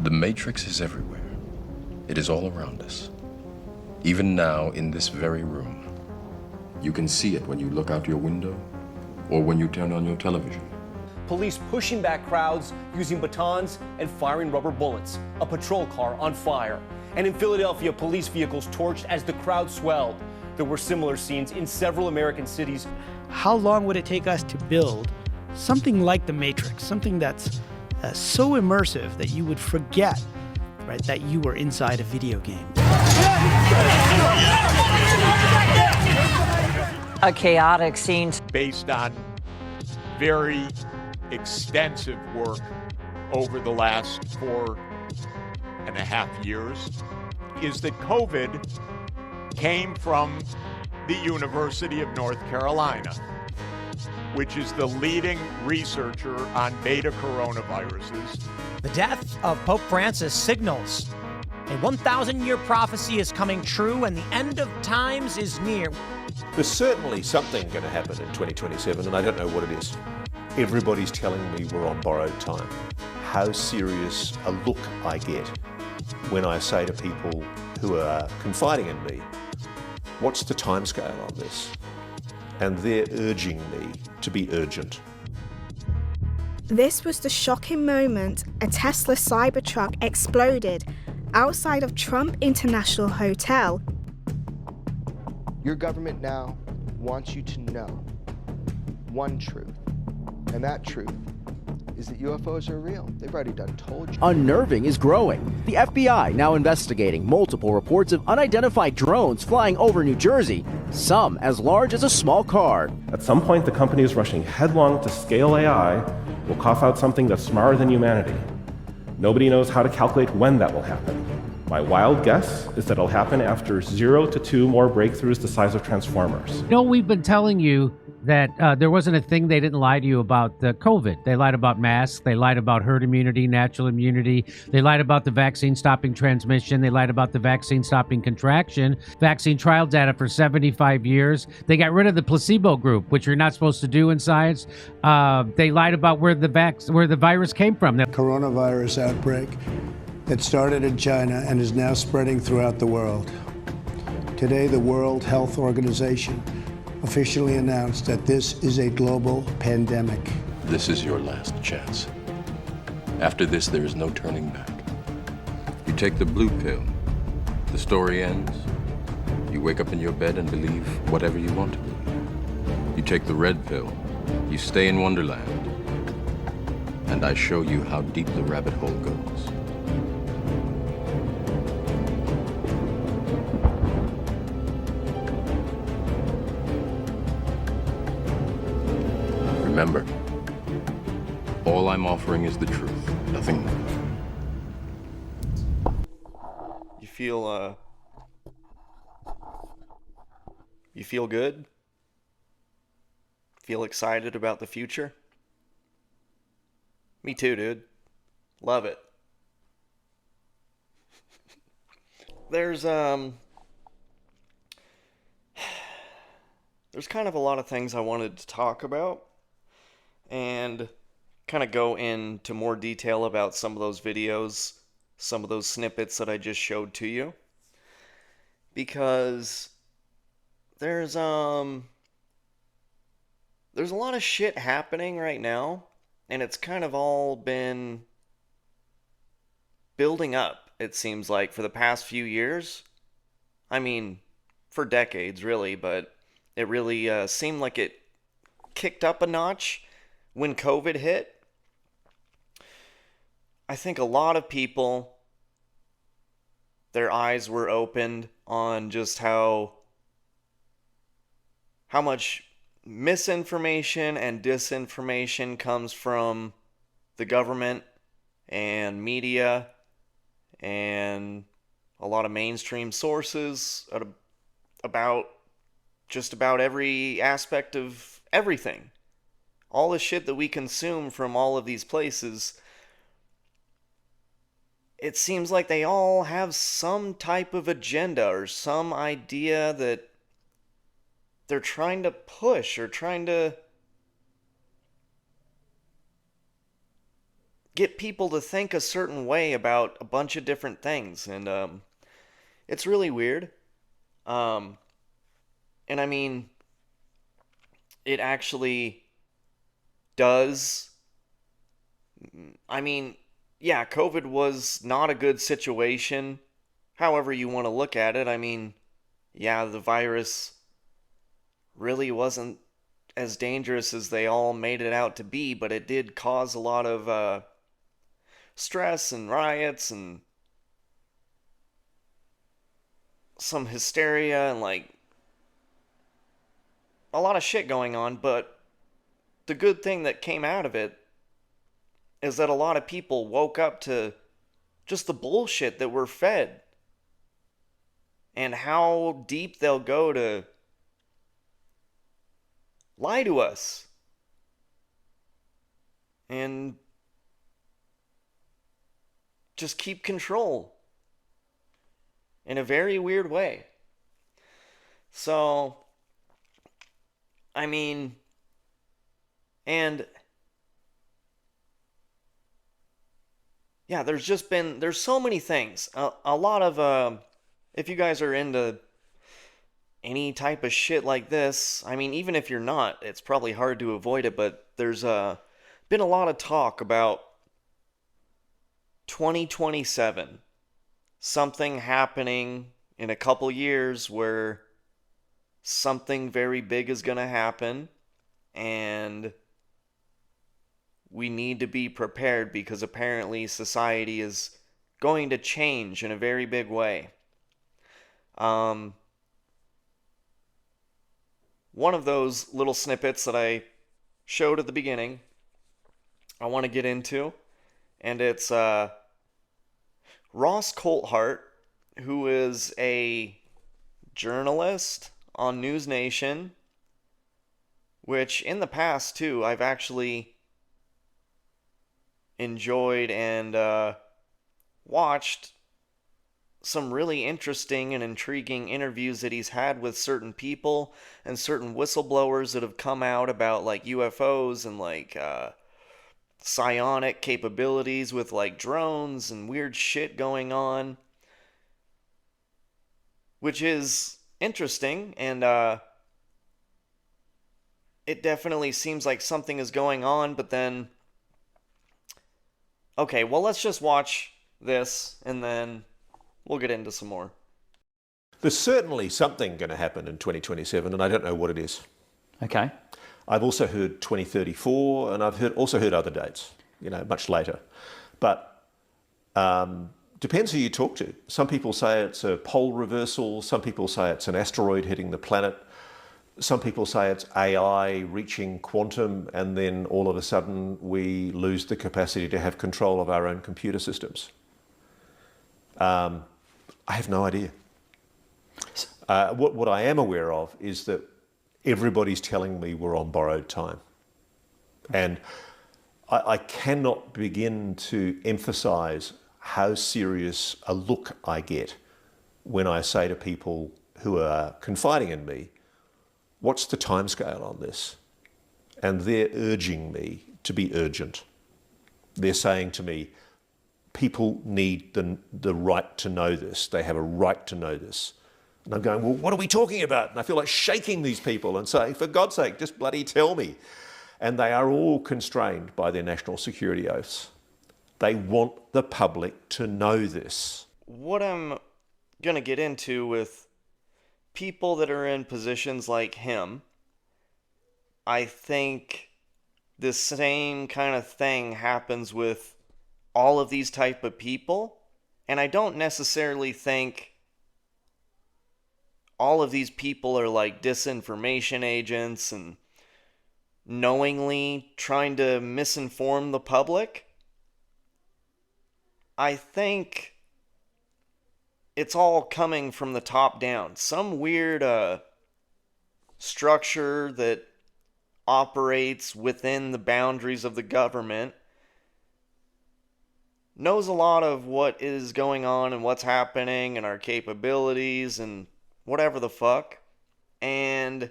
The Matrix is everywhere. It is all around us. Even now, in this very room. You can see it when you look out your window or when you turn on your television. Police pushing back crowds using batons and firing rubber bullets. A patrol car on fire. And in Philadelphia, police vehicles torched as the crowd swelled. There were similar scenes in several American cities. How long would it take us to build something like the Matrix, something that's so immersive that you would forget, right, that you were inside a video game? A chaotic scene. Based on very extensive work over the last 4.5 years, is that COVID came from the University of North Carolina, which is the leading researcher on beta coronaviruses. The death of Pope Francis signals a 1,000-year prophecy is coming true and the end of times is near. There's certainly something going to happen in 2027, and I don't know what it is. Everybody's telling me we're on borrowed time. How serious a look I get when I say to people who are confiding in me, what's the timescale on this? And they're urging me to be urgent. This was the shocking moment a Tesla Cybertruck exploded outside of Trump International Hotel. Your government now wants you to know one truth, and that truth is that UFOs are real. They've already told you. Unnerving is growing. The FBI now investigating multiple reports of unidentified drones flying over New Jersey, some as large as a small car. At some point, the companies rushing headlong to scale AI will cough out something that's smarter than humanity. Nobody knows how to calculate when that will happen. My wild guess is that it'll happen after 0 to 2 more breakthroughs the size of Transformers. No, we've been telling you that there wasn't a thing they didn't lie to you about COVID. They lied about masks. They lied about herd immunity, natural immunity. They lied about the vaccine stopping transmission. They lied about the vaccine stopping contraction. Vaccine trial data for 75 years. They got rid of the placebo group, which you're not supposed to do in science. They lied about where the virus came from. Coronavirus outbreak that started in China and is now spreading throughout the world. Today, the World Health Organization officially announced that this is a global pandemic. This is your last chance. After this, there is no turning back. You take the blue pill, the story ends. You wake up in your bed and believe whatever you want to believe. You take the red pill, you stay in Wonderland, and I show you how deep the rabbit hole goes. Remember, all I'm offering is the truth, nothing more. You feel good? Feel excited about the future? Me too, dude. Love it. There's kind of a lot of things I wanted to talk about and kind of go into more detail about some of those videos, some of those snippets that I just showed to you. Because there's a lot of shit happening right now, and it's kind of all been building up, it seems like, for the past few years. I mean, for decades, really, but it really seemed like it kicked up a notch when COVID hit. I think a lot of people, their eyes were opened on just how much misinformation and disinformation comes from the government and media and a lot of mainstream sources about just about every aspect of everything. All the shit that we consume from all of these places, it seems like they all have some type of agenda or some idea that they're trying to push or trying to get people to think a certain way about a bunch of different things. And it's really weird. And I mean, it actually does. I mean, yeah, COVID was not a good situation, however you want to look at it. I mean, yeah, the virus really wasn't as dangerous as they all made it out to be, but it did cause a lot of stress and riots and some hysteria and like a lot of shit going on. But the good thing that came out of it is that a lot of people woke up to just the bullshit that we're fed and how deep they'll go to lie to us and just keep control in a very weird way. So, I mean, and yeah, there's so many things. A lot of, if you guys are into any type of shit like this, I mean, even if you're not, it's probably hard to avoid it, but there's been a lot of talk about 2027. Something happening in a couple years where something very big is going to happen, and we need to be prepared because apparently society is going to change in a very big way. One of those little snippets that I showed at the beginning, I want to get into, and it's Ross Coulthart, who is a journalist on News Nation, which in the past too I've actually enjoyed and watched some really interesting and intriguing interviews that he's had with certain people and certain whistleblowers that have come out about like UFOs and like psionic capabilities with like drones and weird shit going on, which is interesting. And it definitely seems like something is going on. But then, okay, well, let's just watch this and then we'll get into some more. There's certainly something going to happen in 2027, and I don't know what it is. Okay. I've also heard 2034, and I've also heard other dates, much later. But depends who you talk to. Some people say it's a pole reversal. Some people say it's an asteroid hitting the planet. Some people say it's AI reaching quantum, and then all of a sudden we lose the capacity to have control of our own computer systems. I have no idea. What I am aware of is that everybody's telling me we're on borrowed time. And I cannot begin to emphasize how serious a look I get when I say to people who are confiding in me, what's the timescale on this? And they're urging me to be urgent. They're saying to me, people need the right to know this. They have a right to know this. And I'm going, well, what are we talking about? And I feel like shaking these people and saying, for God's sake, just bloody tell me. And they are all constrained by their national security oaths. They want the public to know this. What I'm going to get into with people that are in positions like him, I think the same kind of thing happens with all of these type of people. And I don't necessarily think all of these people are like disinformation agents and knowingly trying to misinform the public. I think it's all coming from the top down. Some weird structure that operates within the boundaries of the government knows a lot of what is going on and what's happening and our capabilities and whatever the fuck. And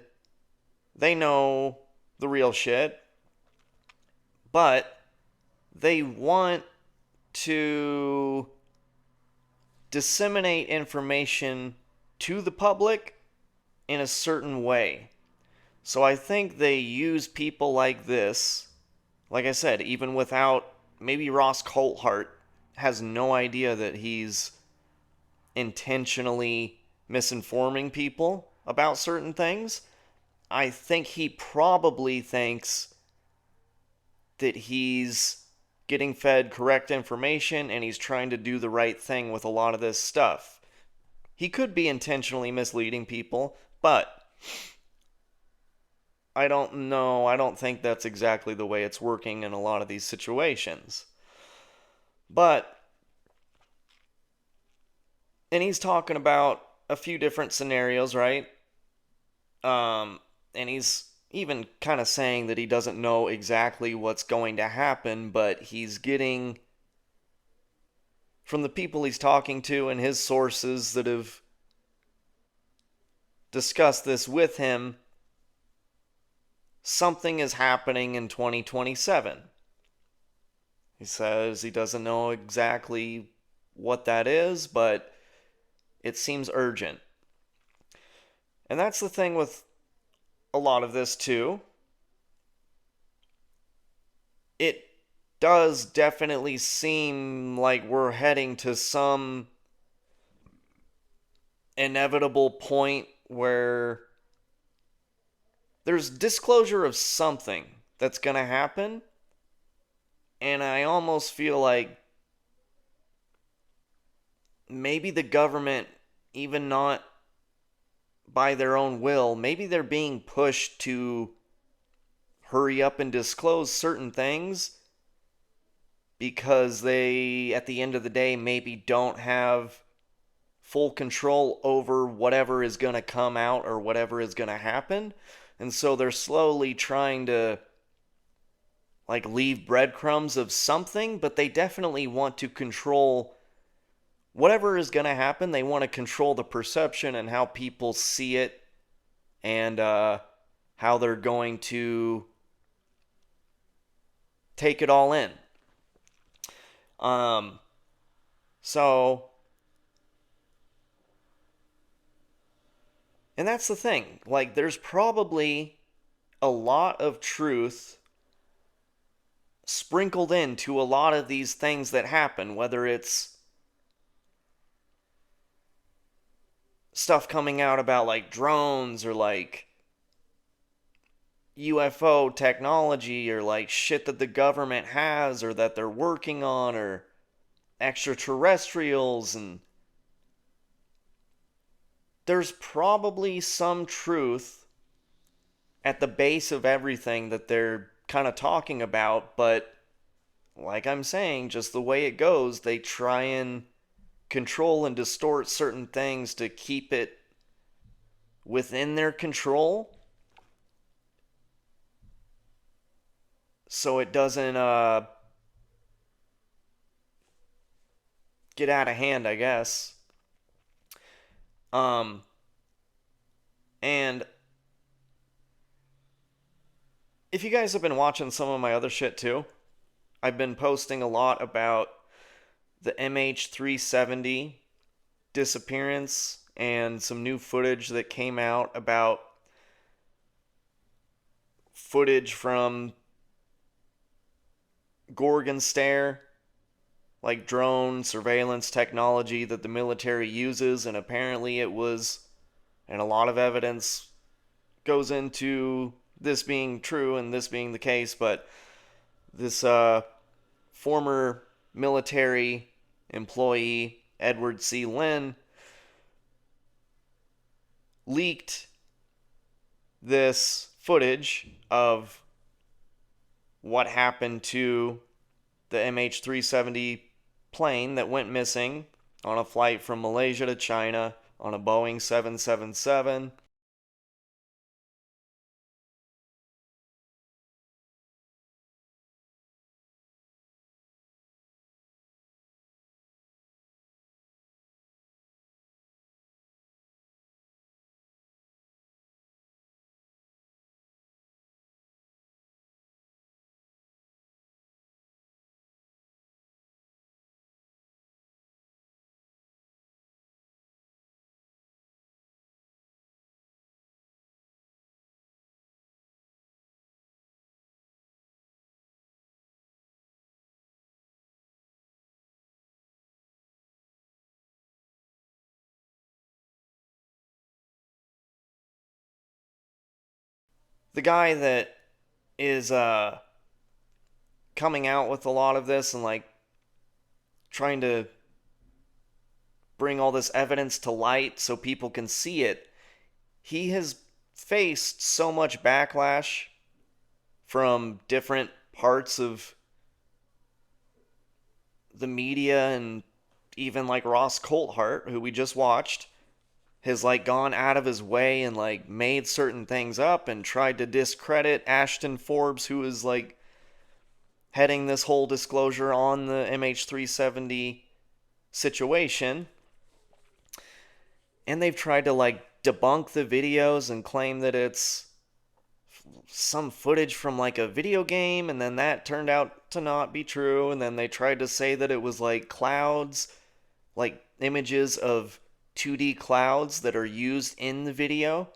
they know the real shit. But they want to disseminate information to the public in a certain way. So I think they use people like this, like I said, even without, maybe Ross Coulthart has no idea that he's intentionally misinforming people about certain things. I think he probably thinks that he's getting fed correct information and he's trying to do the right thing with a lot of this stuff. He could be intentionally misleading people, but I don't know. I don't think that's exactly the way it's working in a lot of these situations. But, and he's talking about a few different scenarios, right? And he's even kind of saying that he doesn't know exactly what's going to happen, but he's getting, from the people he's talking to and his sources that have discussed this with him, something is happening in 2027. He says he doesn't know exactly what that is, but it seems urgent. And that's the thing with a lot of this too. It does definitely seem like we're heading to some inevitable point where there's disclosure of something that's going to happen. And I almost feel like maybe the government, even not by their own will, maybe they're being pushed to hurry up and disclose certain things because they, at the end of the day, maybe don't have full control over whatever is going to come out or whatever is going to happen. And so they're slowly trying to like leave breadcrumbs of something, but they definitely want to control whatever is going to happen. They want to control the perception and how people see it and how they're going to take it all in. So, and that's the thing. Like, there's probably a lot of truth sprinkled into a lot of these things that happen, whether it's stuff coming out about like drones or like UFO technology or like shit that the government has or that they're working on or extraterrestrials, and there's probably some truth at the base of everything that they're kind of talking about, but like I'm saying, just the way it goes, they try and control and distort certain things to keep it within their control so it doesn't get out of hand, I guess. And if you guys have been watching some of my other shit too, I've been posting a lot about the MH370 disappearance and some new footage that came out about footage from Gorgon Stare, like drone surveillance technology that the military uses, and apparently it was, and a lot of evidence goes into this being true and this being the case, but this former military employee, Edward C. Lynn, leaked this footage of what happened to the MH370 plane that went missing on a flight from Malaysia to China on a Boeing 777. the guy that is coming out with a lot of this and like trying to bring all this evidence to light so people can see it, he has faced so much backlash from different parts of the media, and even like Ross Coulthart, who we just watched, has like gone out of his way and like made certain things up and tried to discredit Ashton Forbes, who is like heading this whole disclosure on the MH370 situation. And they've tried to like debunk the videos and claim that it's some footage from like a video game, and then that turned out to not be true. And then they tried to say that it was like clouds, like images of 2D clouds that are used in the video,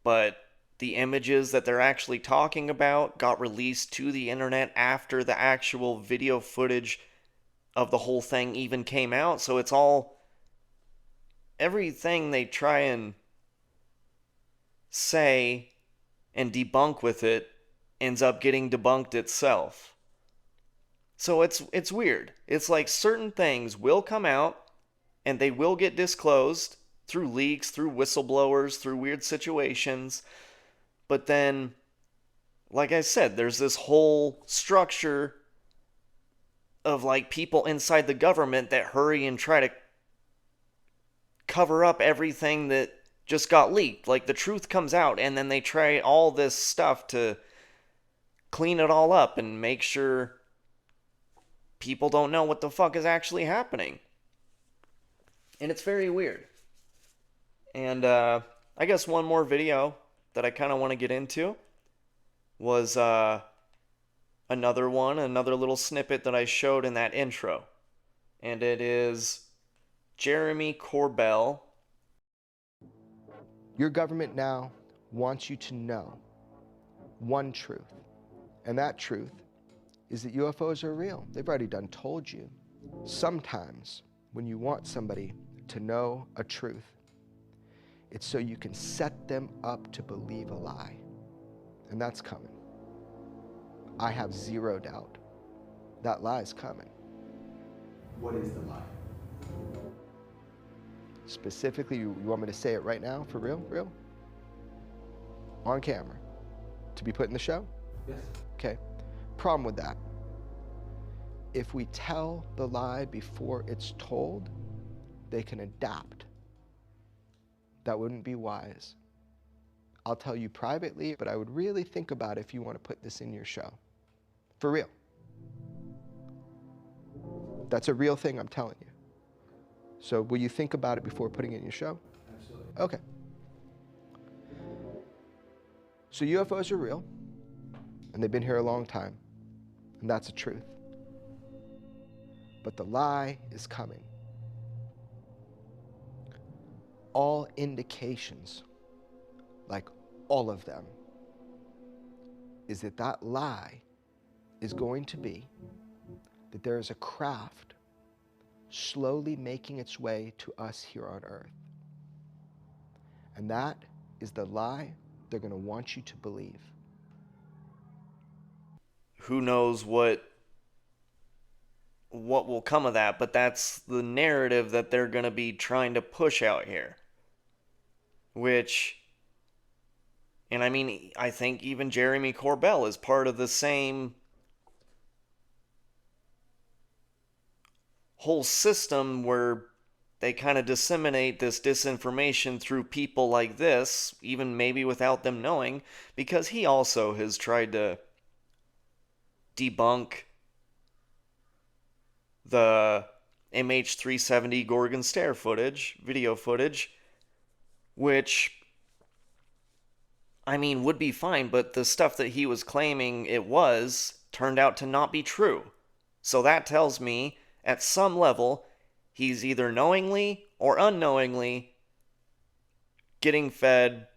but the images that they're actually talking about got released to the internet after the actual video footage of the whole thing even came out. So it's all, everything they try and say and debunk with it ends up getting debunked itself. So it's weird. It's like certain things will come out and they will get disclosed through leaks, through whistleblowers, through weird situations. But then, like I said, there's this whole structure of like people inside the government that hurry and try to cover up everything that just got leaked. Like the truth comes out and then they try all this stuff to clean it all up and make sure people don't know what the fuck is actually happening. And it's very weird. And I guess one more video that I kind of want to get into was another little snippet that I showed in that intro. And it is Jeremy Corbell. Your government now wants you to know one truth. And that truth is that UFOs are real. They've already done told you. Sometimes when you want somebody to know a truth, it's so you can set them up to believe a lie. And that's coming. I have zero doubt that lie is coming. What is the lie? Specifically, you want me to say it right now, for real? Real? On camera? To be put in the show? Yes. Okay. Problem with that. If we tell the lie before it's told, they can adapt. That wouldn't be wise. I'll tell you privately, but I would really think about if you want to put this in your show. For real. That's a real thing I'm telling you. So will you think about it before putting it in your show? Absolutely. Okay. So UFOs are real, and they've been here a long time, and that's the truth. But the lie is coming. All indications, like all of them, is that that lie is going to be that there is a craft slowly making its way to us here on Earth. And that is the lie they're going to want you to believe. Who knows what will come of that, but that's the narrative that they're going to be trying to push out here. Which, and I mean, I think even Jeremy Corbell is part of the same whole system where they kind of disseminate this disinformation through people like this, even maybe without them knowing, because he also has tried to debunk the MH370 Gorgon Stare footage, video footage, which, I mean, would be fine, but the stuff that he was claiming it was turned out to not be true. So that tells me, at some level, he's either knowingly or unknowingly getting fed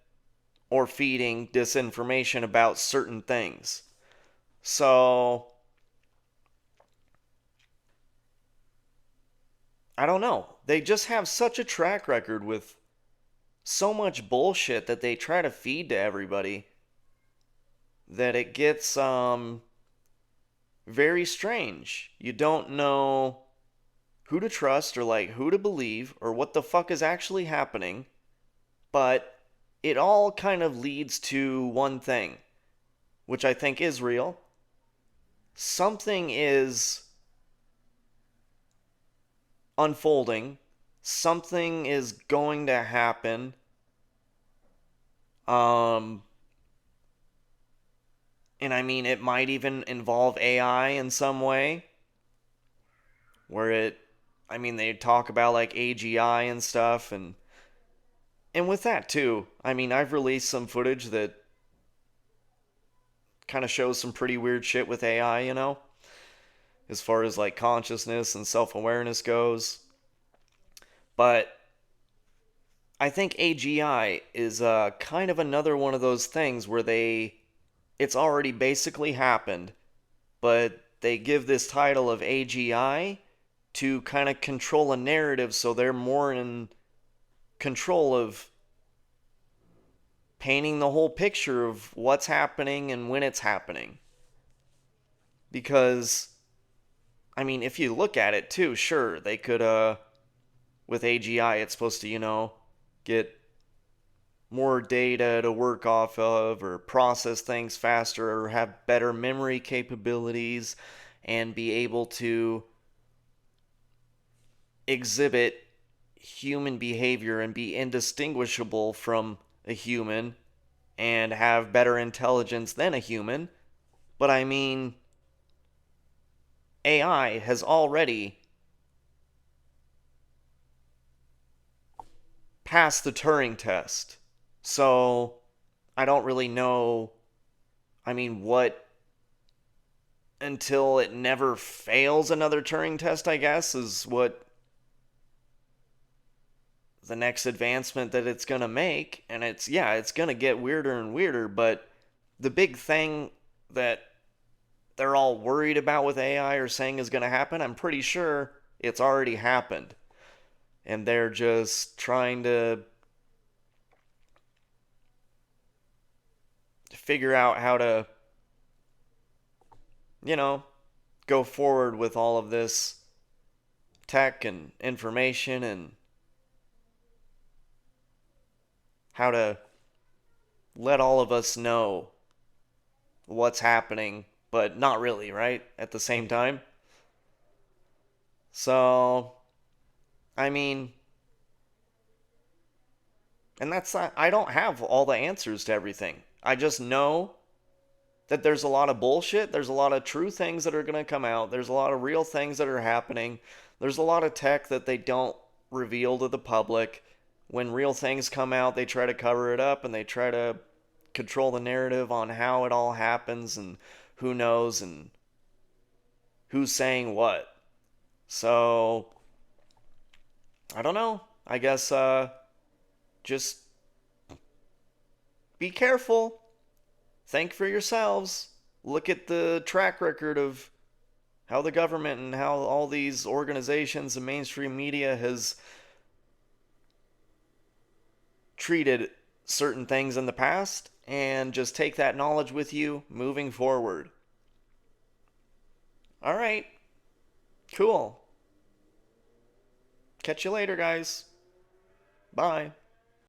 or feeding disinformation about certain things. So, I don't know. They just have such a track record with so much bullshit that they try to feed to everybody that it gets very strange. You don't know who to trust or like who to believe or what the fuck is actually happening, but it all kind of leads to one thing, which I think is real. Something is unfolding. Something is going to happen. And I mean, it might even involve AI in some way. Where they talk about like AGI and stuff. And with that too, I mean, I've released some footage that kind of shows some pretty weird shit with AI, as far as like consciousness and self-awareness goes. But I think AGI is kind of another one of those things where it's already basically happened, but they give this title of AGI to kind of control a narrative, so they're more in control of painting the whole picture of what's happening and when it's happening. Because, I mean, if you look at it too, sure, they could, with AGI, it's supposed to, get more data to work off of, or process things faster, or have better memory capabilities, and be able to exhibit human behavior and be indistinguishable from a human and have better intelligence than a human. But I mean, AI has already passed the Turing test. So I don't really know, what, until it never fails another Turing test, I guess, is what the next advancement that it's going to make. And it's going to get weirder and weirder, but the big thing that they're all worried about with AI or saying is going to happen, I'm pretty sure it's already happened. And they're just trying to figure out how to, go forward with all of this tech and information, and how to let all of us know what's happening, but not really, right? At the same time. So, and that's not, I don't have all the answers to everything. I just know that there's a lot of bullshit. There's a lot of true things that are going to come out. There's a lot of real things that are happening. There's a lot of tech that they don't reveal to the public. When real things come out, they try to cover it up, and they try to control the narrative on how it all happens and who knows and who's saying what. So, I don't know. I guess just be careful. Think for yourselves. Look at the track record of how the government and how all these organizations and mainstream media has treated certain things in the past, and just take that knowledge with you moving forward. All right. Cool. Catch you later, guys. Bye.